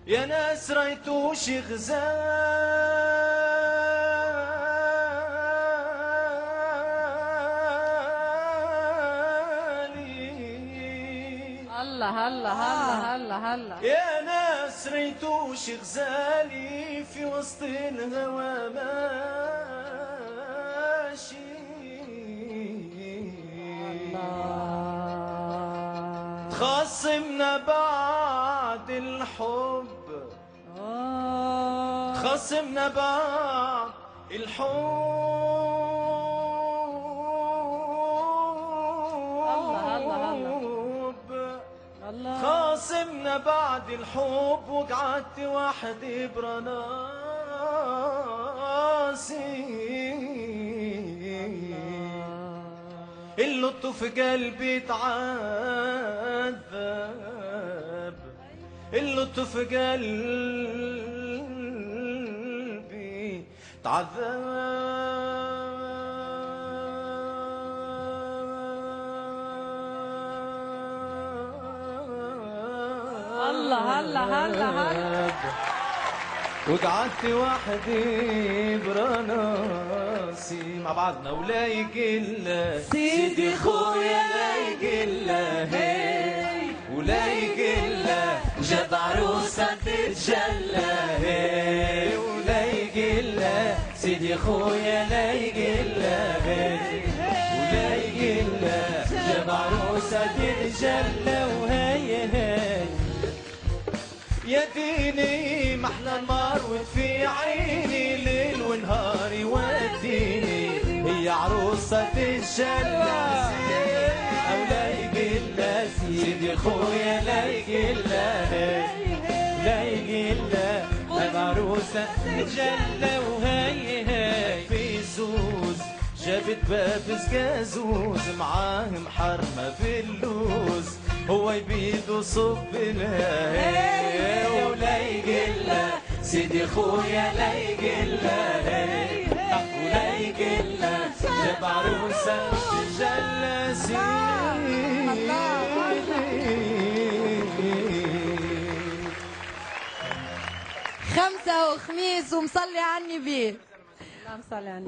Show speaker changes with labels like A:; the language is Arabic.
A: يا ناس ريتو شي غزالي
B: هلا هلا هلا هلا هلا
A: يا ناس ريتو شي غزالي في وسط الهوى ماشي تخاصمنا بعد الحب تخاصمنا بعد الحب خاصمنا بعد الحب وقعدت وحدي برناسي اللطف قلبي تعذب اللطف قلبي تعذب
B: هلا هلا هلا هلا
A: وقعدت وحدي براسي مع بعضنا ولا يقل
B: سيدي خويا لا
A: يقل هي ولا يقل
B: جاب عروسة تتجلى
A: هي ولا يقل سيدي خويا لا يقل هي ولا يقل جاب عروسة تتجلى وهي هي يا ديني محلى النار وفي عيني ليل ونهار يوديني هي عروسة تتجلى أو لا يقل سيدي خويا لا يقل لا يقل عروسة تتجلى وهي هي في زوز جابت بابس جازوز معاه محرمة باللوز هو يبيد وصب لها ولا يقل سيدي خويا لا يقل ولا يقل جاب عروسة تتجلى
C: خمسة وخميس ومصلي على النبي.
B: لا مصلي على